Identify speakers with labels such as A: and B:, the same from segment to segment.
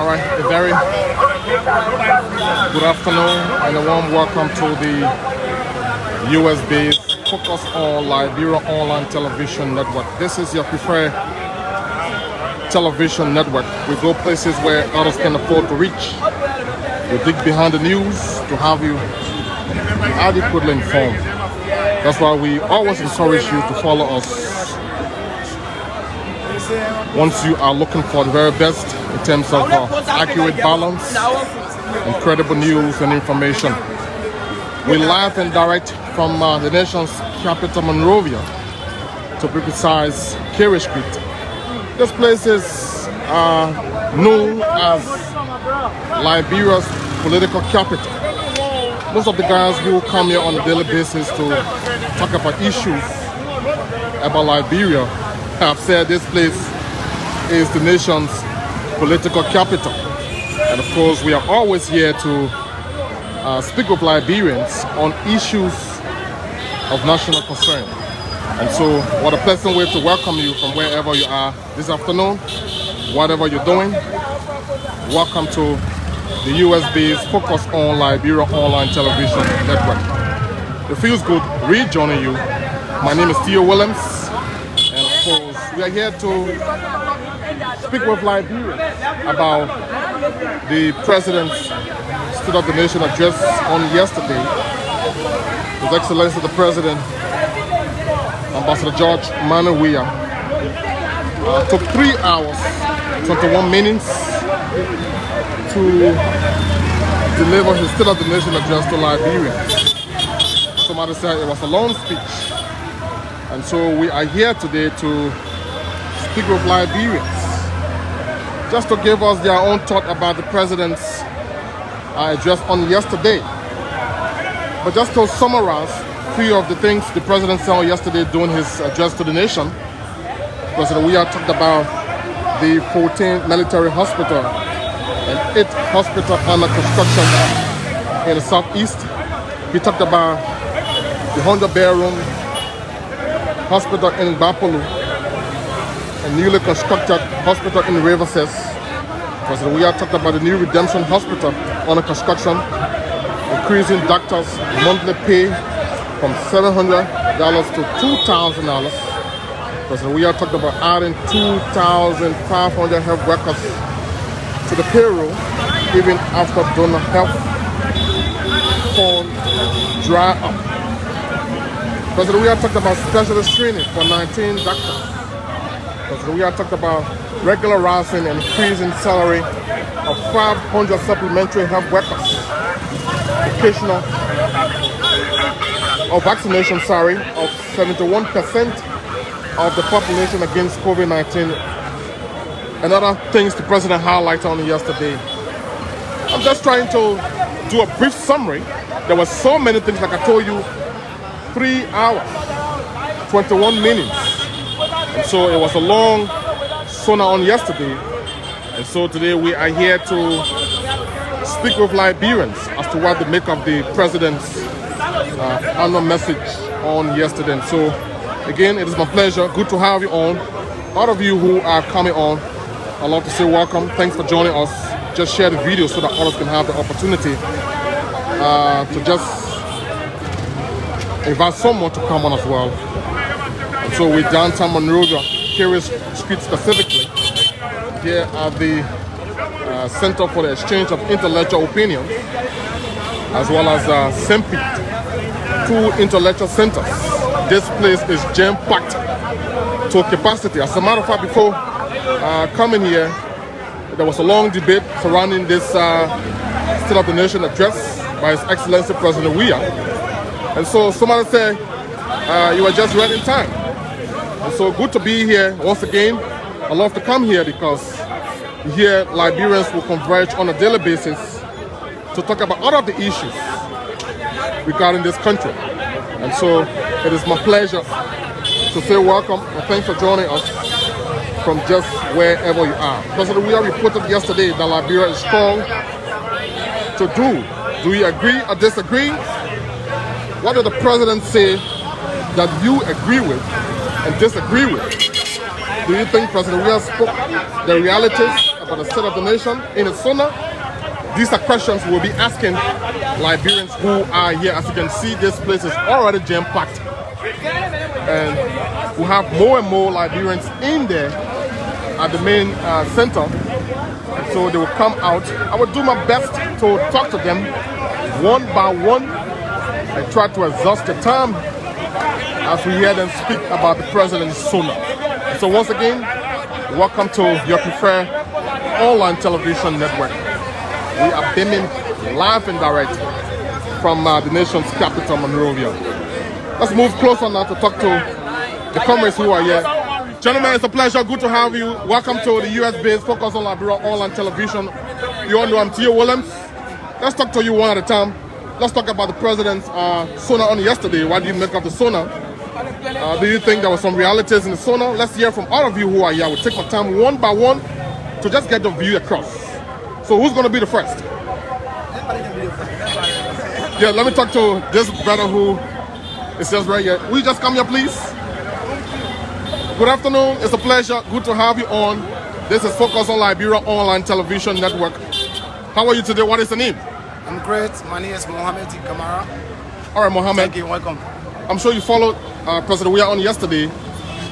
A: Alright, a very good afternoon and a warm welcome to the US-based Focus on Liberia Online Television Network. This is your preferred television network. We go places where others can afford to reach. We dig behind the news to have you adequately informed. That's why we always encourage you to follow us once you are looking for the very best in terms of accurate balance and credible news and information. We live and direct from the nation's capital, Monrovia, to be precise, Kerry Street. This place is known as Liberia's political capital. Most of the guys who come here on a daily basis to talk about issues about Liberia have said this place is the nation's political capital. And of course, we are always here to speak with Liberians on issues of national concern. And so, what a pleasant way to welcome you from wherever you are this afternoon, whatever you're doing. Welcome to the US-based Focus on Liberia Online Television Network. It feels good rejoining you. My name is Theo Williams, and of course, we are here to speak with Liberians about the President's State of the Nation address on yesterday. His Excellency the President, Ambassador George Weah, took 3 hours, 21 minutes to deliver his State of the Nation address to Liberians. Somebody said it was a long speech. And so we are here today to speak with Liberians, just to give us their own thought about the President's address on yesterday. But just to summarize a few of the things the President said yesterday during his address to the nation, President Weah talked about the 14 military hospital and 8 hospital under construction in the southeast. He talked about the 100-bedroom hospital in Bapolu, a newly constructed hospital in Riverses. President Weah talked about the new Redemption Hospital under construction, increasing doctors' monthly pay from $700 to $2,000. President Weah talked about adding 2,500 health workers to the payroll, even after donor health funds dry up. President Weah talked about specialist training for 19 doctors. President Weah talked about regularizing and increasing salary of 500 supplementary health workers, occasional or vaccination of 71% of the population against COVID-19, and other things the President highlighted on yesterday. I'm just trying to do a brief summary. There were so many things, like I told you, 3 hours, 21 minutes. And so it was a long sauna on yesterday. And so today we are here to speak with Liberians as to what they make of the President's annual message on yesterday. And so again, it is my pleasure. Good to have you on. All of you who are coming on, I'd love to say welcome. Thanks for joining us. Just share the video so that others can have the opportunity to just invite someone to come on as well. And so we're downtown Monrovia, Kerry Street specifically, here at the Center for the Exchange of Intellectual Opinion, as well as SEMPI, 2 intellectual centers. This place is jam-packed to capacity. As a matter of fact, before coming here, there was a long debate surrounding this State of the Nation address by His Excellency President Weah. And so somebody said, you were just right in time. And so good to be here once again. I love to come here because here Liberians will converge on a daily basis to talk about all of the issues regarding this country. And so it is my pleasure to say welcome and thanks for joining us from just wherever you are. President Weah reported yesterday that Liberia is strong to do. Do you agree or disagree? What did the President say that you agree with and disagree with? Do you think President Weah spoke the realities about the state of the nation in the Sona. These are questions we'll be asking Liberians who are here. As you can see, this place is already jam-packed. And we have more and more Liberians in there at the main center. And so they will come out. I will do my best to talk to them one by one and try to exhaust the time as we hear them speak about the president's Sona. So once again, welcome to your preferred online television network. We are beaming live and direct from the nation's capital, Monrovia. Let's move closer now to talk to the comrades who are here. Gentlemen, it's a pleasure. Good to have you. Welcome to the US-based Focus on Liberia online television. You all know I'm Theo Williams. Let's talk to you one at a time. Let's talk about the president's Sona on yesterday. What do you make of the Sona? Do you think there were some realities in the Sona? Let's hear from all of you who are here. We'll take our time one by one to just get the view across. So who's going to be the first? Yeah, let me talk to this brother who is just right here. Will you just come here, please? Good afternoon. It's a pleasure. Good to have you on. This is Focus on Liberia online television network. How are you today? What is the name?
B: I'm great. My name is Mohammed Kamara.
A: All right, Mohammed.
B: Thank you. Welcome.
A: I'm sure you followed President Weah on yesterday.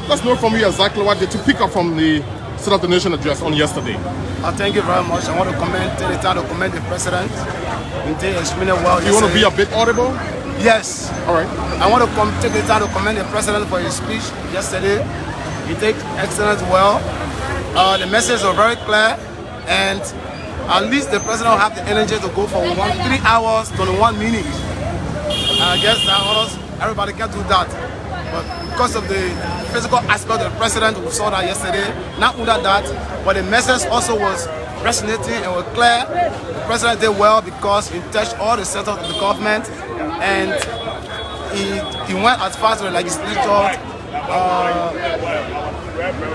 A: Let's know from you exactly what did you pick up from the State of the Nation address on yesterday.
B: Thank you very much. I want to take the time to commend the president. He did extremely well.
A: You want to be a bit audible?
B: Yes.
A: All right.
B: I want to take the time to commend the president for his speech yesterday. He did excellent well. The messages are very clear, and at least the president will have the energy to go for 3 hours, 21 minutes. I guess that everybody can do that. But because of the physical aspect of the president, we saw that yesterday. Not only that, but the message also was resonating and was clear. The president did well because he touched all the sectors of the government, and he went as far as the legislature.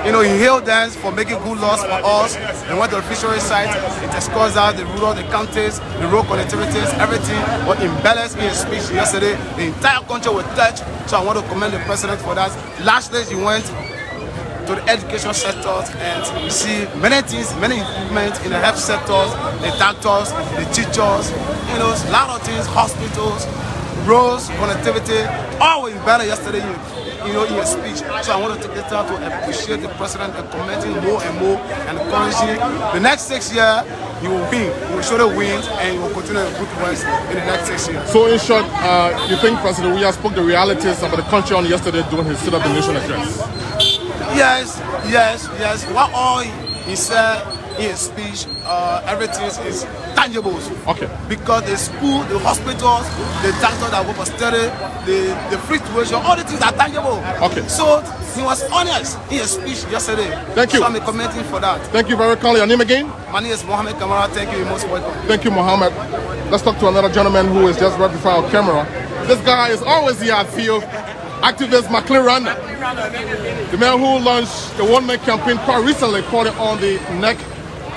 B: He hailed them for making good laws for us. They went to the fishery site, it discussed out the rural, the counties, the road connectivities, everything was embellished in his speech yesterday. The entire country was touched, so I want to commend the president for that. Lastly, he went to the education sectors and you see many things, many improvements in the health sectors, the doctors, the teachers, a lot of things, hospitals, roads, connectivity, all were embellished yesterday in your speech. So I want to take the time to appreciate the president and commenting more and more and encouraging. The next 6 years, you will win. You will surely win, and you will continue to good work in the next 6 years.
A: So in short, you think President Weah spoke the realities about the country on yesterday during his State of the Nation address?
B: Yes. What all he said in his speech, everything is tangible.
A: Okay.
B: Because the school, the hospitals, the doctors that work for study, the free tuition, all the things are tangible.
A: Okay.
B: So he was honest in his speech yesterday.
A: Thank you.
B: So I'm commenting for that.
A: Thank you very kindly. Your name again?
B: My name is Mohammed Kamara. Thank you. You're most welcome.
A: Thank you, Mohammed. Let's talk to another gentleman who is just right before our camera. This guy is always here, I feel. Activist McLean Randa, the man who launched the one-man campaign quite recently, put it on the neck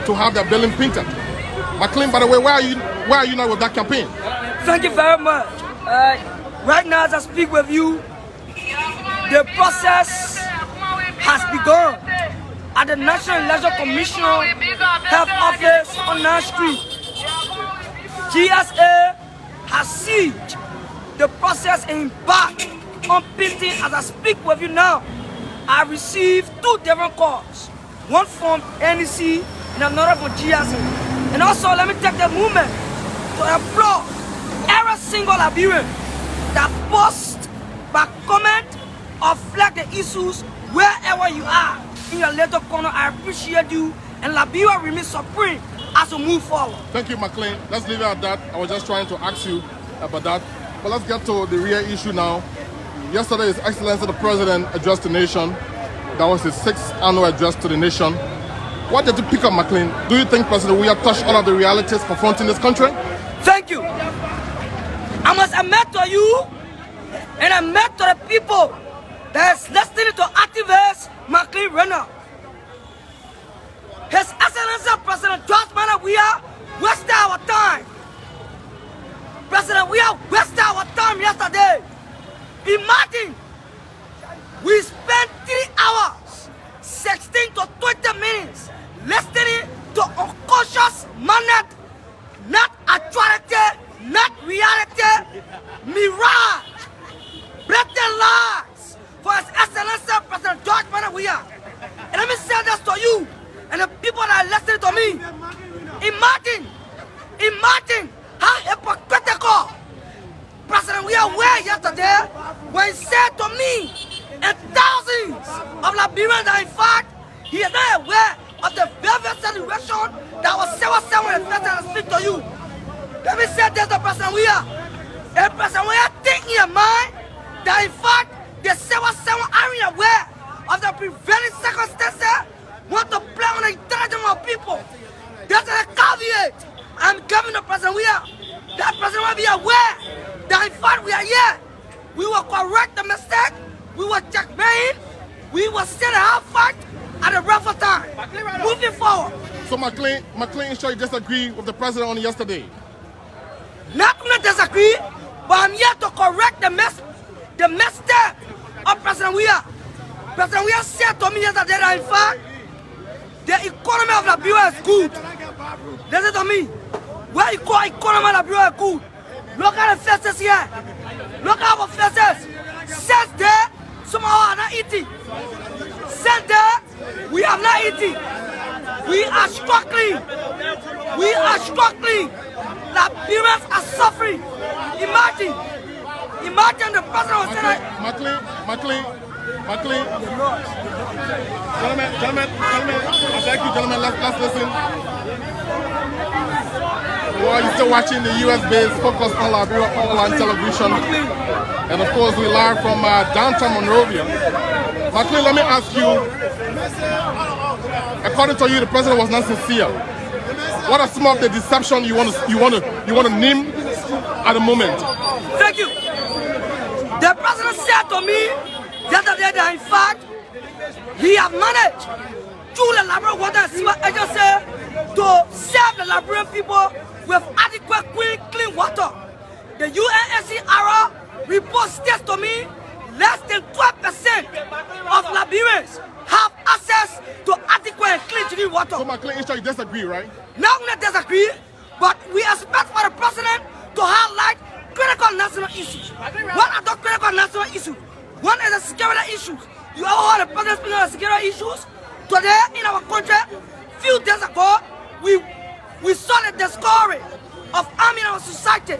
A: to have their building painted. McLean, by the way, where are you now with that campaign?
C: Thank you very much. Right now, as I speak with you, the process has begun at the National Election Commission Health Office on 9th Street. GSA has seized the process and embarked on painting. As I speak with you now, I received 2 different calls, one from NEC and another from GSA. And also, let me take the moment to applaud every single Liberian that post, by comment, or flag the issues wherever you are in your little corner. I appreciate you, and Liberia remains supreme as we move forward.
A: Thank you, McLean. Let's leave it at that. I was just trying to ask you about that. But let's get to the real issue now. Yesterday, His Excellency the President addressed the nation. That was his 6th annual address to the nation. What did you pick up, McLean? Do you think President Weah touched all of the realities confronting this country?
C: Thank you. I must admit to you, and admit to the people that is listening to activist McLean Renner. His Excellency President George Manuel Weah wasted our time. President Weah wasted our time yesterday. Imagine, we spent 3 hours, 16 to 20 minutes listening to me. Imagine how hypocritical President Weah were yesterday when he said to me and thousands of Liberians that in fact he is not aware of the very celebration that was 7-7 and I speak to you. Let me say this to President Weah. If President Weah think in your mind that in fact the 7-7 aren't aware of the prevailing circumstances, want to play on the intelligence of people, that's a caveat I'm giving to President Weah. That President will be aware that in fact we are here. We will correct the mistake. We will checkmate. We will set a hard fight at the right time. Moving forward.
A: So McLean sure you disagree with the president on yesterday?
C: Not to disagree, but I'm here to correct the mistake of President Weah. President Weah said to me yesterday that in fact the economy of Liberia is good. Listen to me. Where you call economy of Liberia is good. Look at the faces here. Look at our faces. Since there, some of us are not eating. Since there, we have not eating. We are struggling. We are struggling. Liberians are suffering. Imagine the president was saying
A: McLean. Gentlemen, I beg you, gentlemen, let's listen. Well, you're still watching the US-based Focus on Liberia online television. And of course, we live from downtown Monrovia. McLean, let me ask you, according to you, the president was not sincere. What are some of the deception you want to name at the moment?
C: Thank you. The president said to me yesterday that in fact he has managed through the Liberian Water and Sewer Agency to serve the Liberian people with adequate clean water. The UNHCR report states to me less than 12% of Liberians have access to adequate and clean drinking water.
A: So McLean, you disagree, right?
C: Not only disagree, but we expect for the president to highlight critical national issues. What are the critical national issues? One is the security issues. You all heard the president speaking of security issues. Today in our country, few days ago, we saw the discovery of army in our society.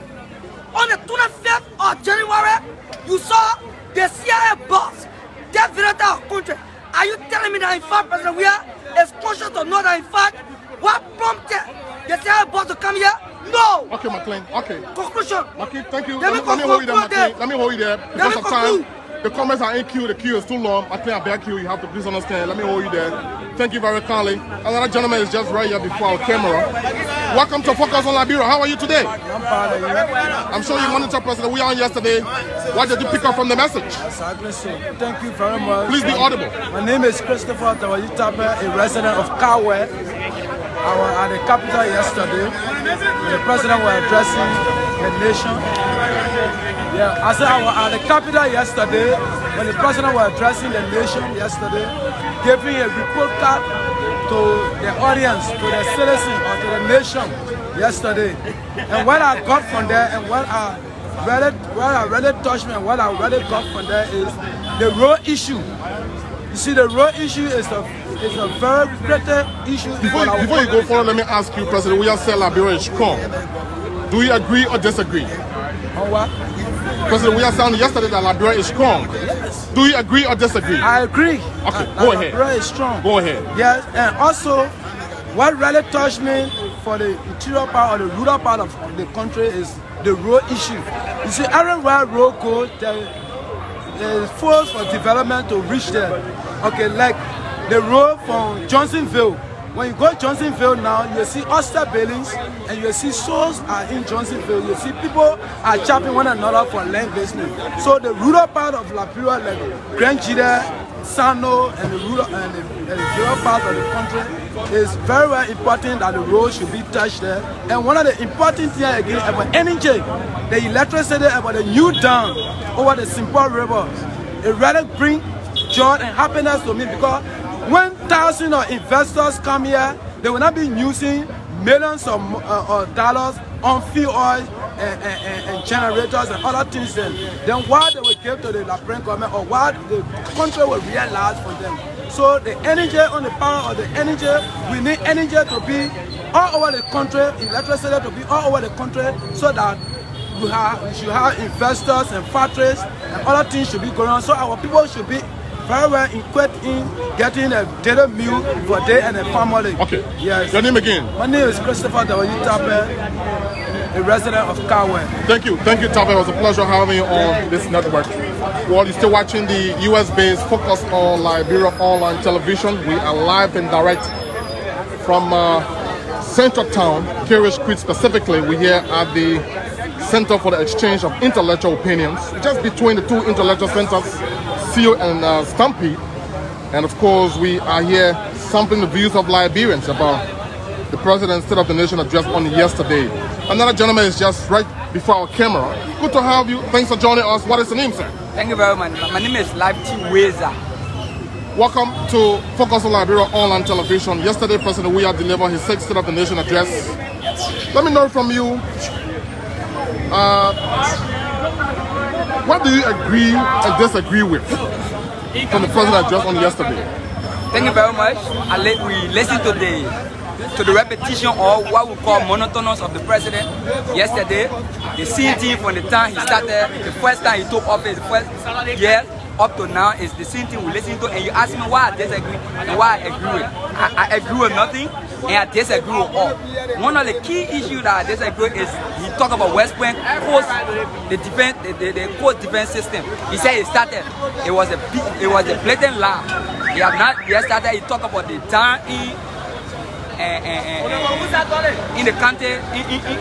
C: On the 25th of January, you saw the CIA boss that visited our country. Are you telling me that in fact President Weah is conscious to know that in fact what prompted the CIA boss to come here? No!
A: Okay, McLean, okay.
C: Conclusion.
A: McLean, thank you.
C: Let me
A: hold you there, McLean. Let me hold you there.
C: Let
A: Because
C: me
A: of time,
C: conclude.
A: the comments are in queue. The queue is too long. McLean, I beg you have to please understand. Let me hold you there. Thank you very kindly. Another gentleman is just right here before our camera. Welcome to Focus on Liberia. How are you today?
D: I'm proud of you.
A: I'm sure you monitor President Weah on yesterday. What did you pick up from the message?
D: Exactly so. Thank you very much.
A: Please be audible.
D: My name is Christopher Tawajitabe, a resident of Kawe. I was at the capital yesterday. The president was addressing the nation. Yeah, I said I was at the capital yesterday when the president was addressing the nation yesterday, giving a report card to the audience, to the citizens, or to the nation yesterday. And what I got from there and what I really touched me and what I really got from there is the road issue. You see, the road issue is a very critical issue.
A: Before you go forward, let me ask you, President Weah said Liberia is strong. Do you agree or disagree?
D: On what?
A: President Weah said yesterday that Liberia is strong.
D: Yes.
A: Do you agree or disagree?
D: I agree.
A: Okay, go ahead.
D: Liberia is strong.
A: Go ahead.
D: Yes, and also, what really touched me for the interior part or the rural part of the country is the road issue. You see, everywhere road goes, there is force for development to reach there. Okay, like the road from Johnsonville. When you go to Johnsonville now, you see oyster buildings and you see souls are in Johnsonville. You see people are chopping one another for land business. So the rural part of Liberia, like Grand Jida, Sano, and the rural part of the country is very, very important that the road should be touched there. And one of the important things again about energy, the electricity about the new dam over the Simple River, it really brings joy and happiness to me because when thousands of investors come here, they will not be using millions of dollars on fuel oil and generators and other things. Then what they will give to the Liberian government or what the country will realize for them. So the energy on the power of the energy, we need energy to be all over the country, electricity to be all over the country, so that we should have investors and factories and other things should be going on. So our people should be very well equipped in getting a daily meal for they and their family.
A: Okay.
D: Yes.
A: Your name again?
D: My name is Christopher W. Tape, a resident of Kawe.
A: Thank you, Tape. It was a pleasure having you on this network. While you're still watching the US-based Focus on Liberia online television, we are live and direct from Central Town, Curious Creek specifically. We're here at the Center for the Exchange of Intellectual Opinions, just between the two intellectual centers, Seal and Stampede. And of course, we are here sampling the views of Liberians about the President's State of the Nation address on yesterday. Another gentleman is just right before our camera. Good to have you. Thanks for joining us. What is the name, sir?
E: Thank you very much. My name is Weah.
A: Welcome to Focus on Liberia online television. Yesterday, President Weah delivered his 6th State of the Nation address. Let me know from you, what do you agree and disagree with from the President address on yesterday?
E: Thank you very much. We listened to the repetition or what we call monotonous of the President yesterday. The same thing from the time he started, the first time he took office, the first year up to now is the same thing we listen to. And you ask me why I disagree and why I agree with. I agree with nothing and I disagree with all. One of the key issues that I disagree is he talked about West Point post the post defense system. He said it started. It was a blatant lie. He have not yet started. He talked about the time in the country,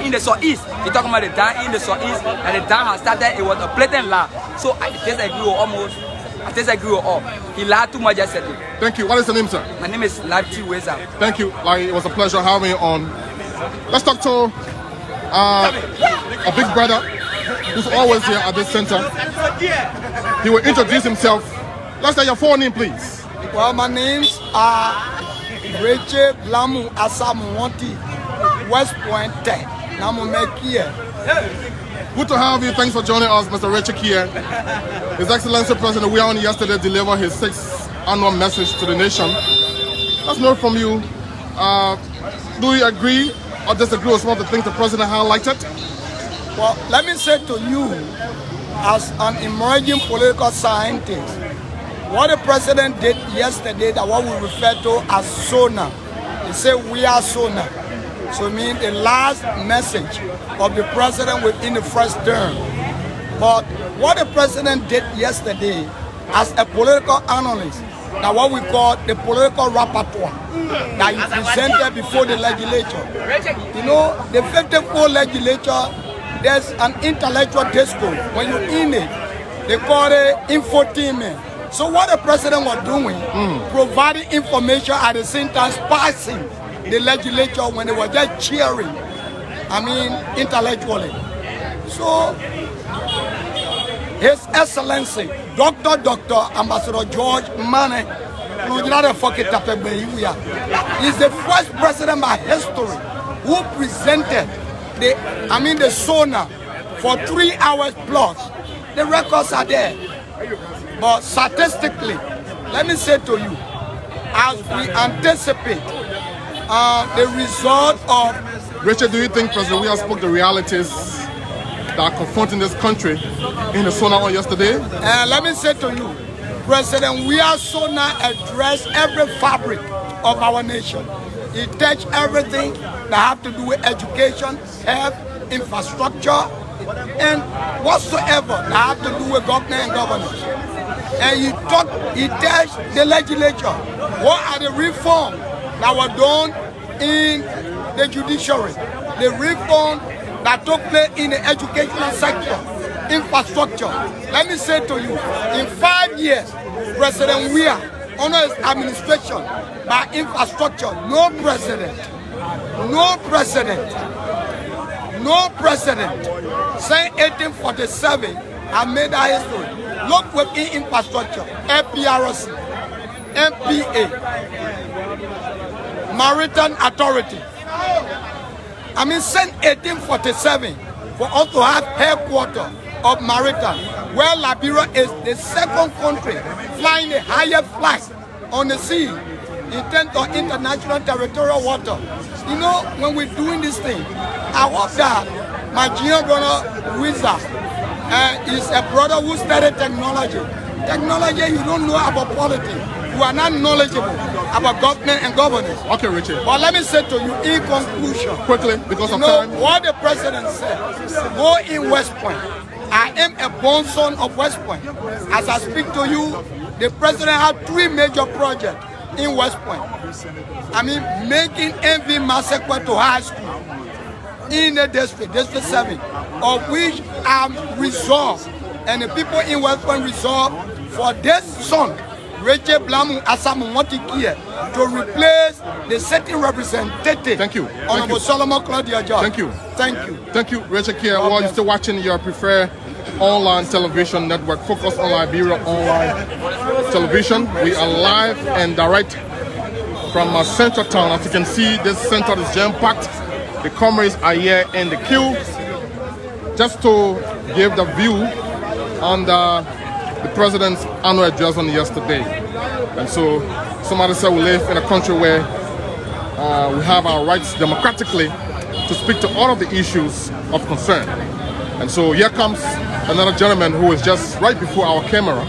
E: in the southeast. He talking about the dam in the southeast, and the dam has started. It was a blatant lie. So I disagree with almost. I disagree with all. He lied too much yesterday.
A: Thank you. What is the name, sir?
E: My name is Weah.
A: Thank you. It was a pleasure having you on. Let's talk to a big brother who's always here at this center. He will introduce himself. Let's say your full name, please.
F: Well, my names are Rachel Blamu Asamuwanti, West Point Tech. Namumekia.
A: Good to have you. Thanks for joining us, Mr. Richard Kier. His Excellency President Weah on yesterday delivered his 6th annual message to the nation. Let's know from you, do you agree or disagree with some of the things the President highlighted?
F: Well, let me say to you, as an emerging political scientist, what the President did yesterday, that what we refer to as SONA, he said we are SONA. So it means the last message of the President within the first term. But what the President did yesterday as a political analyst, that what we call the political repertoire that he presented before the legislature. You know, the 54th legislature, there's an intellectual discourse. When you're in it, they call it infotainment. So what the President was doing, providing information at the same time passing the legislature when they were just cheering, intellectually. So His Excellency, Dr. Ambassador George Mane, is the first president by history who presented the SONA for 3 hours plus. The records are there. But statistically, let me say to you, as we anticipate the result of...
A: Richard, do you think President Weah spoke the realities that are confronting this country in the SONA on yesterday?
F: Let me say to you, President Weah SONA addressed every fabric of our nation. It touched everything that have to do with education, health, infrastructure, and whatsoever that have to do with government and governance. And he touched the legislature. What are the reforms that were done in the judiciary? The reform that took place in the educational sector, infrastructure. Let me say to you, in 5 years, President Weah, under his administration, by infrastructure, no president since 1847 have made that history. Look within infrastructure, FPRC, MPA, Maritime Authority. Since 1847, for us to have headquarters of Maritime, where Liberia is the second country flying the highest flight on the sea, in terms of international territorial water. You know, when we're doing this thing, I hope that my junior brother, Weah, is a brother who studied technology. Technology, you don't know about politics. You are not knowledgeable about government and governance.
A: Okay, Richard.
F: But let me say to you, in conclusion,
A: Quickly, because of
F: know
A: time.
F: what the president said. Go in West Point. I am a born son of West Point. As I speak to you, the president had 3 major projects in West Point. I mean, making MV Massacre to high school in the district 7, of which I'm resolved, and the people in West Point resolved for this son, Rachel Blamu Asamu Motikie, to replace the sitting representative.
A: Thank you.
F: Honorable Solomon Claudia George.
A: Thank you.
F: Thank you.
A: Thank you, Richard Kier. While you're still watching your preferred online television network, Focus on Liberia Online Television. We are live and direct from Central Town. As you can see, this center is jam-packed. The comrades are here in the queue. Just to give the view on the president's annual address on yesterday. And so somebody said we live in a country where we have our rights democratically to speak to all of the issues of concern. And so here comes another gentleman who is just right before our camera.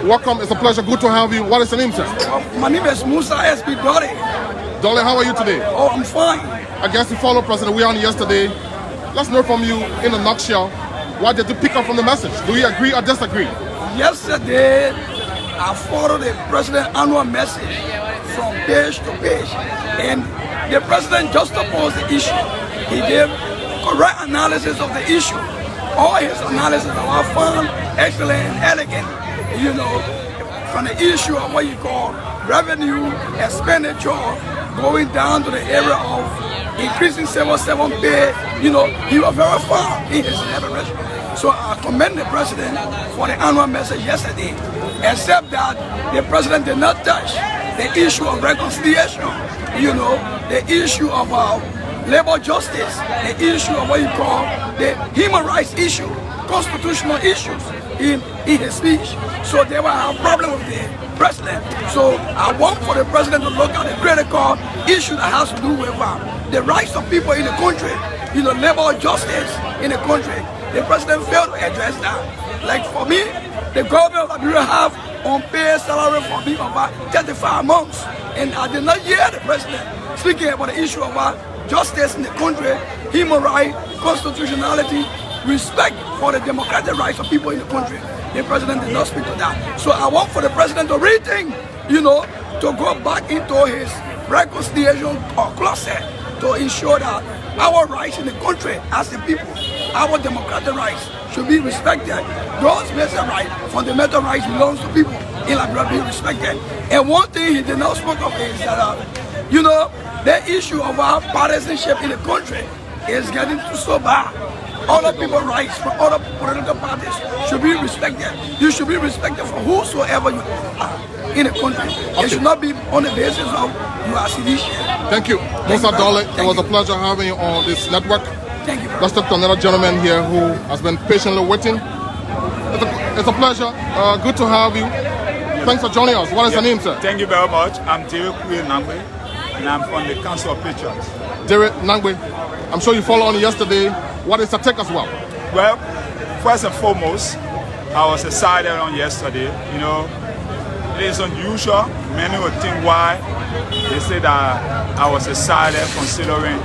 A: Welcome, it's a pleasure, good to have you. What is your name, sir?
G: My name is Musa S.B. Dolly.
A: Dolly, how are you today?
G: Oh, I'm fine.
A: I guess you followed President Weah yesterday. Let's know from you, in a nutshell, what did you pick up from the message? Do you agree or disagree?
G: Yesterday, I followed the president's annual message from page to page. And the president just opposed the issue. He gave correct analysis of the issue. All his analysis are found excellent and elegant. You know, from the issue of what you call revenue, expenditure, going down to the area of increasing civil servant pay. You know, he was very far in his elaboration. So I commend the president for the annual message yesterday, except that the president did not touch the issue of reconciliation, you know, the issue of labor justice, the issue of what you call the human rights issue, constitutional issues in his speech. So there were a problem with the president. So I want for the president to look at the critical issue that has to do with the rights of people in the country, you know, labor justice in the country. The president failed to address that. Like for me, the government of Liberia have unpaid salary for me over 35 months. And I did not hear the president speaking about the issue of justice in the country, human rights, constitutionality, respect for the democratic rights of people in the country. The president did not speak to that. So I want for the president to rethink, you know, to go back into his reconciliation closet to ensure that our rights in the country as the people, our democratic rights should be respected. Those basic rights, fundamental rights belongs to people in Liberia being respected. And one thing he did not speak of is that, you know, the issue of our partisanship in the country is getting so bad. All of people's rights from other political parties should be respected. You should be respected for whosoever you are in the country. It should not be on the basis of you are seditious.
A: Thank you, Musa Dolly. It was a pleasure having you on this network.
G: Thank you.
A: Let's talk to another gentleman here who has been patiently waiting. It's a pleasure. Good to have you. Thanks for joining us. What is your name, sir?
H: Thank you very much. I'm Derek Nangwe, and I'm from the Council of Patriots.
A: Derek Nangwe, I'm sure you followed on yesterday. What is the take as well?
H: Well, first and foremost, I was excited on yesterday. You know, it is unusual. Many would think why. They say that I was excited considering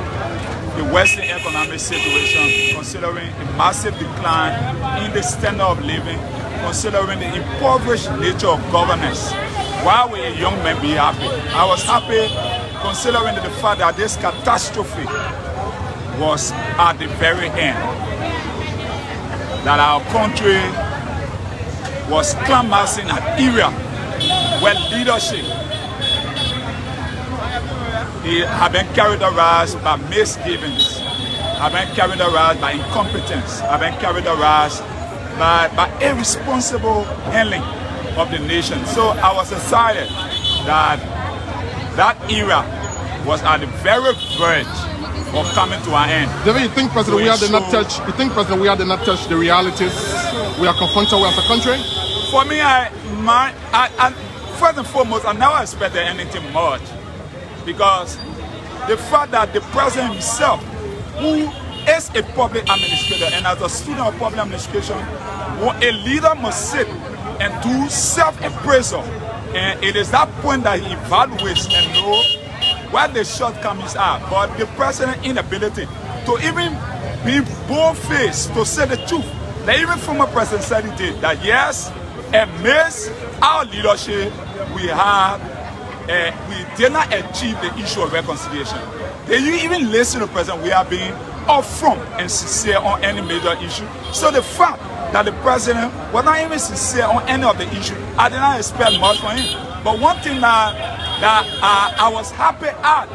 H: the Western economic situation, considering the massive decline in the standard of living, considering the impoverished nature of governance. Why would a young man be happy? I was happy considering the fact that this catastrophe was at the very end. That our country was canvassing an era where leadership have been characterized by misgivings, have been characterized by incompetence, have been characterized by irresponsible handling of the nation. So I was excited that that era was at the very verge of coming to an end.
A: David, you think President Weah did not touch? You think President Weah did not touch the realities we are confronted with as a country?
H: For me, first and foremost, I never expected anything much, because the fact that the president himself, who is a public administrator, and as a student of public administration, a leader must sit and do self-appraisal, and it is that point that he evaluates and knows what the shortcomings are. But the president's inability to even be bold-faced to say the truth, that even former president said he did, that yes, amidst our leadership, we did not achieve the issue of reconciliation. Did you even listen to the president? We are being upfront and sincere on any major issue. So the fact that the president was not even sincere on any of the issues, I did not expect much from him. But one thing that I was happy at,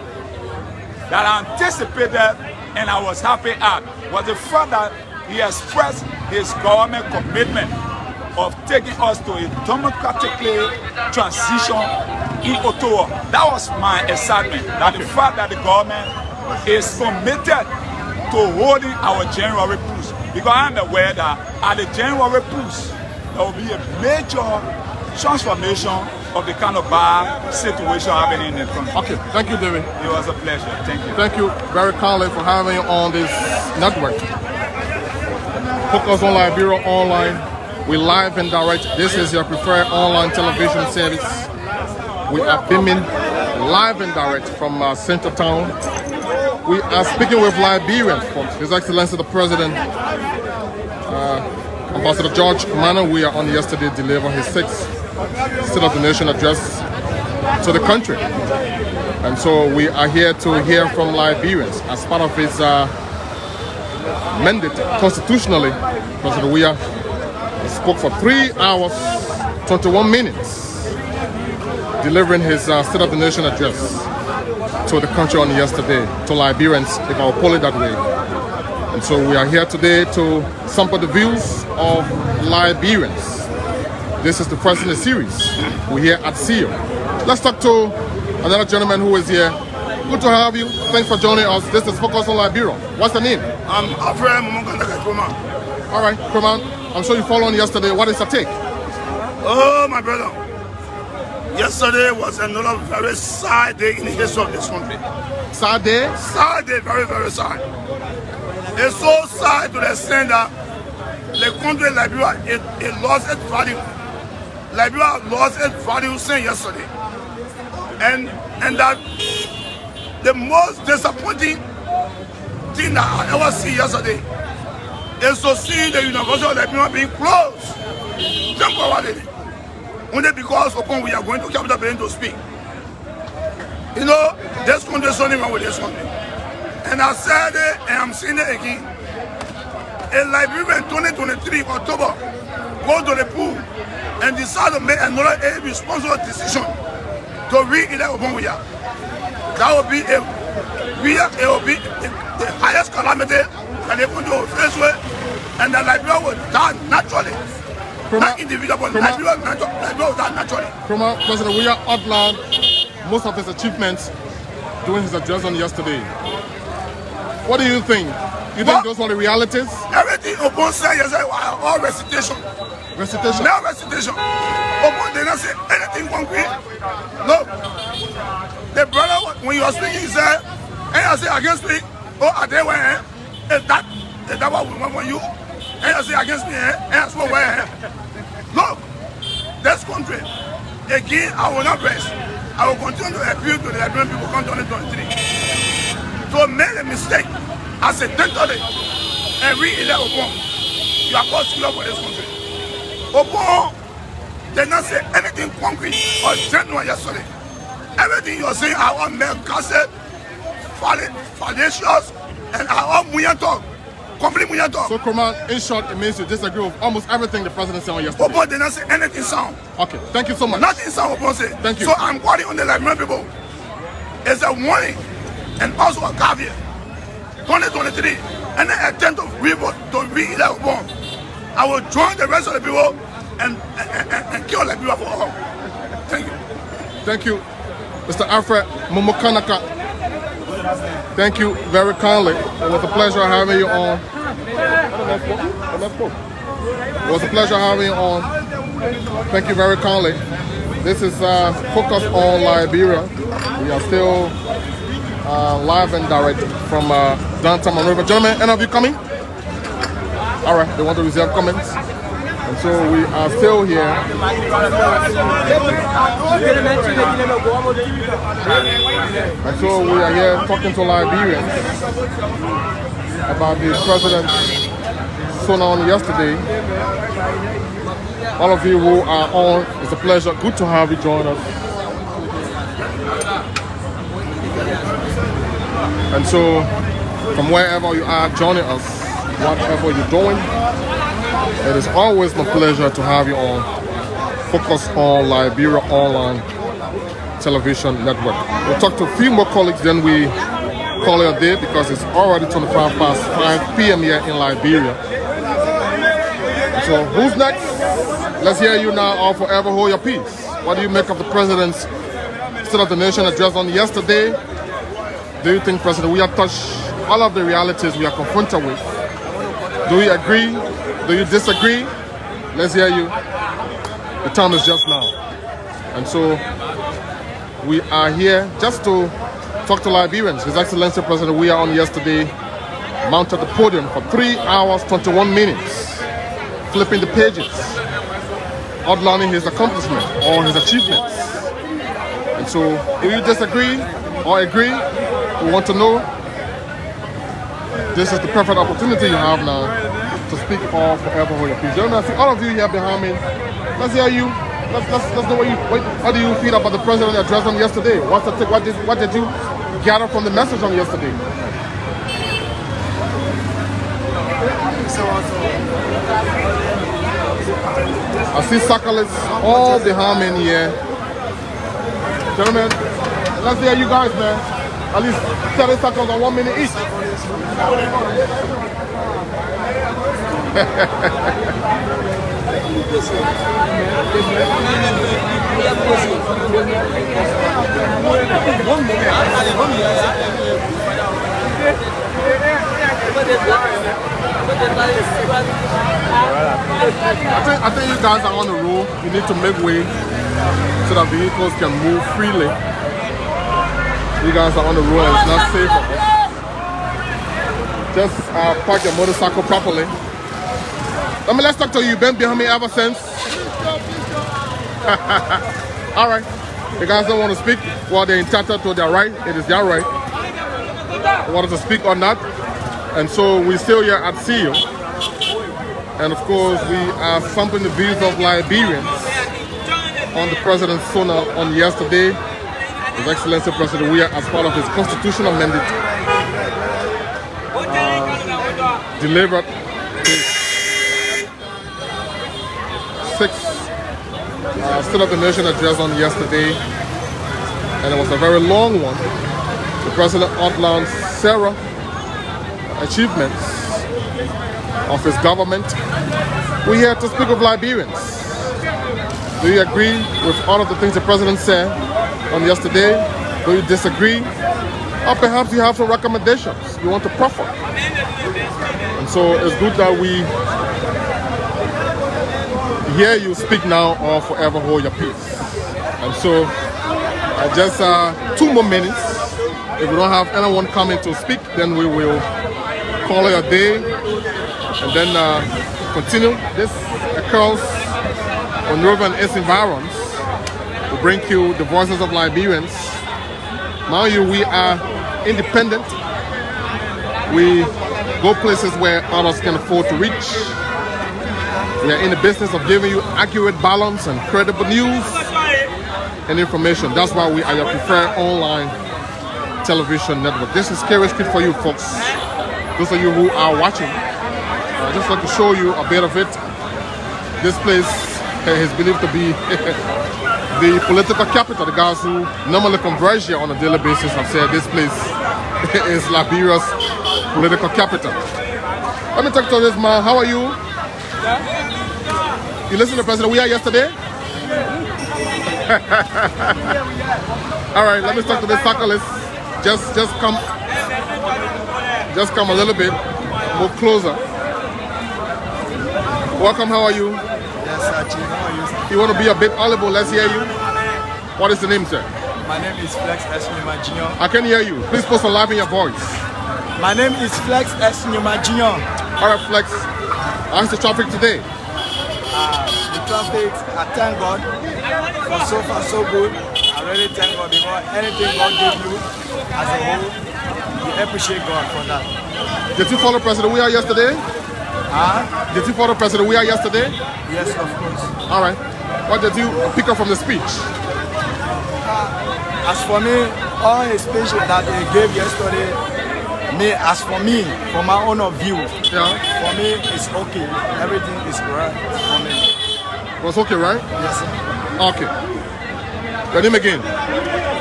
H: that I anticipated and I was happy at, was the fact that he expressed his government commitment of taking us to a democratically transition in Ottawa. That was my excitement, that the fact that the government is committed to holding our January Plus, because I'm aware that at the January Plus, there will be a major transformation of the kind of bad situation happening in the country.
A: Okay, thank you, David.
H: It was a pleasure. Thank you.
A: Thank you very kindly for having you on this network. Focus on Liberia Online. We live and direct. This is your preferred online television service. We are beaming live and direct from Central Town. We are speaking with Liberians, folks. His Excellency the President, Ambassador George Mano. We are on yesterday delivering his 6th State of the Nation address to the country. And so we are here to hear from Liberians as part of his mandate constitutionally. President Weah spoke for 3 hours, 21 minutes, delivering his State of the Nation address to the country on yesterday, to Liberians, if I will call it that way. And so we are here today to sample the views of Liberians. This is the first in the series. We're here at CEO. Let's talk to another gentleman who is here. Good to have you. Thanks for joining us. This is Focus on Liberia. What's the name?
I: I'm Alfred Kroma.
A: All right, Kroma. I'm sure you followed on yesterday. What is your take?
I: Oh, my brother. Yesterday was another very sad day in the history of this country.
A: Sad day?
I: Sad day, very, very sad. It's so sad to the extent that the country, Liberia, it lost its value. Liberia lost its value since yesterday. And that the most disappointing thing that I ever see yesterday is to see the University of Liberia being closed temporarily. Only because upon we are going to Capital Building to speak. You know, this country is only wrong with this country. And I said it and I'm saying it again. A Liberian 2023 October go to the pool and decide to make another irresponsible decision to re-elect upon Weah. That will be the highest calamity that the country will face with, and that Liberia will die naturally. Not individual, but Liberia will die naturally.
A: President Weah outlined most of his achievements during his address on yesterday. What do you think? You think those were the realities?
I: Everything upon say yesterday was all recitation.
A: Recitation?
I: No recitation. Upon did not say anything concrete. No. The brother, when you were speaking, he said, and I said, I can't speak. Oh, are they where? Is that what we want from you? And I said, against me, and I spoke where? Look, this country, again, I will not rest. I will continue to appeal to the Liberian people come 2023. To make a mistake, accidentally, and re-elect upon, you are called to for this country. Upon did not say anything concrete or genuine yesterday. Everything you are saying are all mere gossip, fallacious, and are all muya talk. Complete muya talk.
A: So, Kroma, in short, it means you disagree with almost everything the president said on yesterday.
I: Upon did not say anything sound.
A: Okay, thank you so much.
I: Nothing sound upon say.
A: Thank you.
I: So I'm calling on the Liberian people. It's a warning and also a caveat. 2023, and then attempt to re-elect upon. I will join the rest of the people and kill the people for all. Thank you.
A: Thank you, Mr. Alfred Momokanaka. Thank you very kindly. It was a pleasure having you on. It was a pleasure having you on. Thank you very kindly. This is Focus on Liberia. We are still live and direct from downtown Monrovia. Gentlemen, any of you coming? All right, they want to reserve comments. And so we are still here. And so we are here talking to Liberians about the president's on yesterday. All of you who are on, it's a pleasure. Good to have you join us. And so, from wherever you are joining us, whatever you're doing, it is always my pleasure to have you on Focus on Liberia Online Television Network. We'll talk to a few more colleagues, then we call it a day because it's already 25 past 5 p.m. here in Liberia. So who's next? Let's hear you now or forever hold your peace. What do you make of the president's State of the Nation address on yesterday? Do you think, President, we have touched all of the realities we are confronted with? Do you agree? Do you disagree? Let's hear you. The time is just now. And so we are here just to talk to Liberians. His Excellency President Weah on yesterday mounted the podium for 3 hours, 21 minutes. Flipping the pages, outlining his accomplishments or his achievements. And so, do you disagree or agree? We want to know. This is the perfect opportunity you have now to speak all forever hold your peace. Gentlemen, I see all of you here behind me. Let's hear you. Let's know how do you feel about the president address on yesterday? What did you gather from the message on yesterday? I see cyclists all behind me here. Gentlemen, let's hear you guys, man. At least 30 seconds on 1 minute each. I think you guys are on the road. You need to make way so that vehicles can move freely. You guys are on the road and it's not safe for us. Just park your motorcycle properly. Let's talk to you. You've been behind me ever since. All right. You guys don't want to speak? Well, they're entitled to their right. It is their right. They wanted to speak or not. And so we're still here at CEO. And of course, we are sampling the views of Liberians on the president's sonal on yesterday. His Excellency President Weah, as part of his constitutional mandate, delivered his 6th State of the Nation address on yesterday. And it was a very long one. The president outlined several achievements of his government. We're here to speak with Liberians. Do you agree with all of the things the president said on yesterday? Do you disagree? Or perhaps you have some recommendations you want to proffer. And so it's good that we hear you speak now or forever hold your peace. And so just 2 more minutes. If we don't have anyone coming to speak, then we will call it a day and then continue. This occurs on Monrovia and its environs. We bring you the voices of Liberians. Mind you, we are independent. We go places where others can afford to reach. We are in the business of giving you accurate, balanced, and credible news and information. That's why we are your preferred online television network. This is Kerry Street for you folks. Those of you who are watching, I just like to show you a bit of it. This place is believed to be the political capital. The guys who normally converge here on a daily basis have said this place is Liberia's political capital. Let me talk to this man. How are you? You listened to President Weah yesterday? All right, let me talk to this cyclist. Just come a little bit more closer. Welcome, how are you?
B: Yes, Chief, how are you?
A: You want to be a bit audible, let's hear you. What is the name, sir?
J: My name is Flex S. Newman Jr.
A: I can hear you. Please post a live in your voice.
J: My name is Flex S. Newman Jr.
A: All right, Flex. How's the traffic today?
J: The traffic, I thank God. For so far, so good. I really thank God because anything God gives you as a whole, you appreciate God for that.
A: Did you follow President Weah yesterday? Did you follow President Weah yesterday?
J: Yes, of course.
A: All right. What did you pick up from the speech?
J: As for me, all his speech that he gave yesterday, for my own view, for me, it's okay. Everything is right for me.
A: It was okay, right?
J: Yes, sir.
A: Okay. Your name again?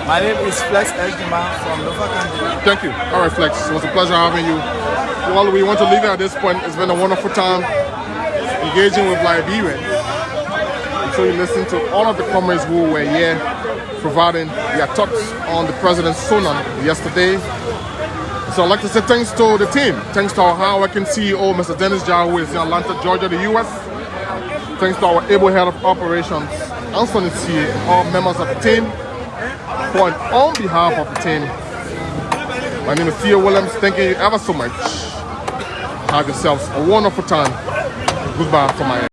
J: My name is Flex Ejima from Lofa Country.
A: Thank you. All right, Flex. It was a pleasure having you. Well, we want to leave it at this point. It's been a wonderful time engaging with Liberians. So you listen to all of the comrades who were here providing their thoughts on the president's sermon yesterday. So I'd like to say thanks to the team. Thanks to our hard-working CEO, Mr. Dennis Jar, who is in Atlanta, Georgia, the U.S. Thanks to our able head of operations, Anthony C, and all members of the team. For and on behalf of the team, my name is Theo Williams. Thank you ever so much. Have yourselves a wonderful time. Goodbye from my end.